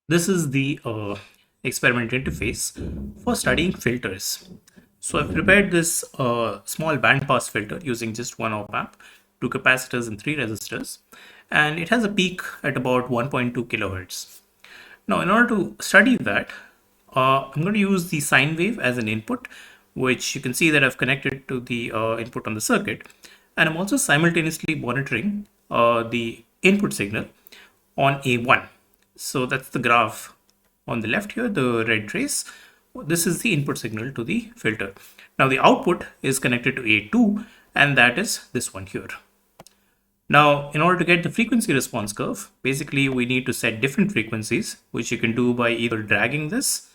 This is the experiment interface for studying filters. So I've prepared this small bandpass filter using just one op amp, two capacitors and three resistors, and it has a peak at about 1.2 kilohertz. Now, in order to study that, I'm going to use the sine wave as an input, which you can see that I've connected to the input on the circuit, and I'm also simultaneously monitoring the input signal on A1. So that's the graph on the left here, the red trace. This is the input signal to the filter. Now the output is connected to A2, and that is this one here. Now, in order to get the frequency response curve, basically we need to set different frequencies, which you can do by either dragging this.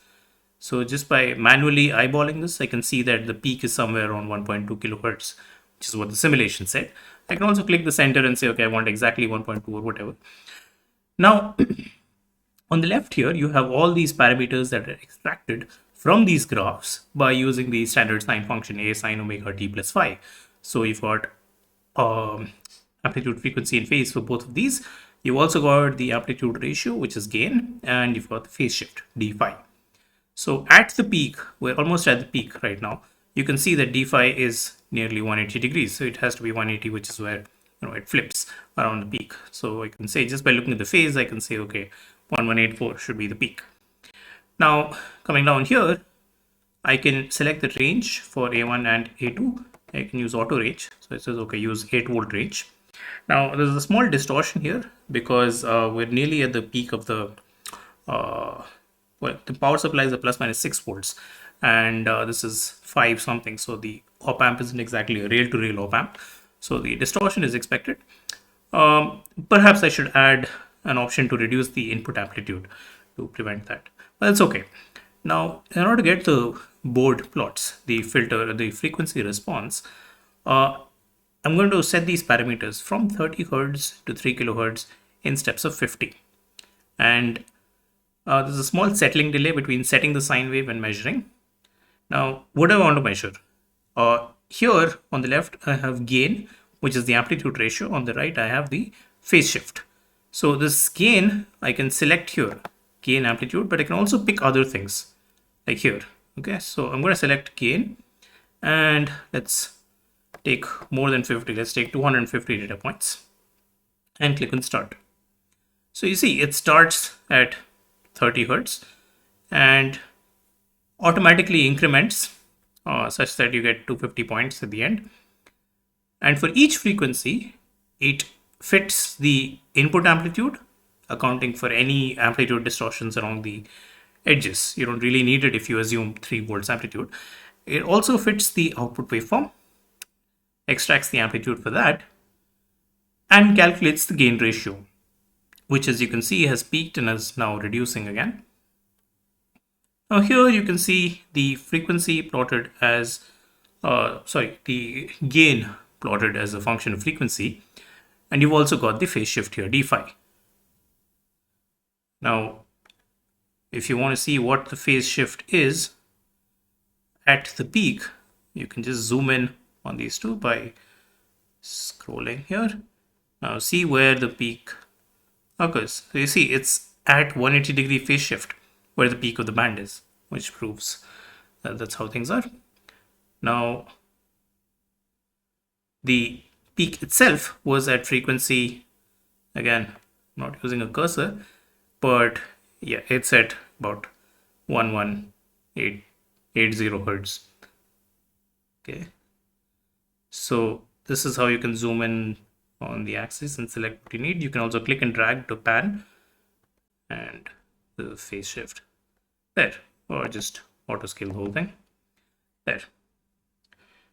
So just by manually eyeballing this, I can see that the peak is somewhere around 1.2 kilohertz, which is what the simulation said. I can also click the center and say, okay, I want exactly 1.2 or whatever. Now, on the left here, you have all these parameters that are extracted from these graphs by using the standard sine function a sine omega t plus phi. So you've got amplitude, frequency, and phase for both of these. You've also got the amplitude ratio, which is gain, and you've got the phase shift, d phi. So at the peak, we're almost at the peak right now. You can see that d phi is nearly 180 degrees. So it has to be 180, which is where it flips around the peak. So I can say just by looking at the phase, I can say, okay, 1184 should be the peak. Now, coming down here, I can select the range for A1 and A2. I can use auto range. So it says, okay, use 8 volt range. Now, there's a small distortion here because we're nearly at the peak of the, the power supply is a plus minus 6 volts. And this is 5 something. So the op amp isn't exactly a rail to rail op amp. So the distortion is expected. Perhaps I should add an option to reduce the input amplitude to prevent that. But that's okay. Now, in order to get the bode plots, the filter, the frequency response, I'm going to set these parameters from 30 hertz to 3 kilohertz in steps of 50. And there's a small settling delay between setting the sine wave and measuring. Now, what do I want to measure? Here on the left, I have gain, which is the amplitude ratio. On the right, I have the phase shift. So this gain, I can select here, gain amplitude, but I can also pick other things like here. Okay, so I'm going to select gain and let's take more than 50. Let's take 250 data points and click on start. So you see it starts at 30 hertz and automatically increments such that you get 250 points at the end. And for each frequency, it fits the input amplitude, accounting for any amplitude distortions along the edges. You don't really need it if you assume 3 volts amplitude. It also fits the output waveform, extracts the amplitude for that, and calculates the gain ratio, which as you can see has peaked and is now reducing again. Now here you can see the frequency plotted as, the gain plotted as a function of frequency. And you've also got the phase shift here, d phi. Now, if you want to see what the phase shift is at the peak, you can just zoom in on these two by scrolling here. Now see where the peak occurs. So you see it's at 180 degree phase shift where the peak of the band is, which proves that that's how things are. Now, the peak itself was at frequency, again, not using a cursor, but yeah, it's at about 11880 hertz. Okay, so this is how you can zoom in on the axis and select what you need. You can also click and drag to pan and the phase shift there, or just auto scale the whole thing there.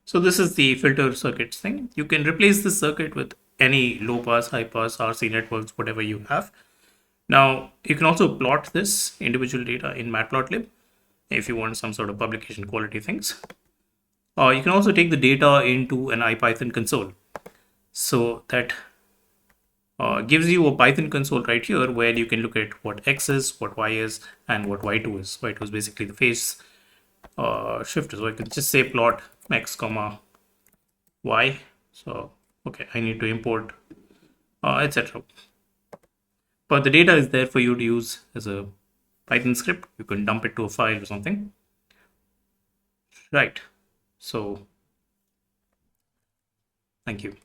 So this is the filter circuits thing. You can replace this circuit with any low pass, high pass, RC networks, whatever you have. Now, you can also plot this individual data in Matplotlib if you want some sort of publication quality things. You can also take the data into an IPython console. So that gives you a Python console right here where you can look at what X is, what Y is, and what Y2 is. Y2 is basically the phase shift. So I can just say plot X comma Y. So, okay, I need to import, etc. But the data is there for you to use as a Python script. You can dump it to a file or something. Right. So thank you.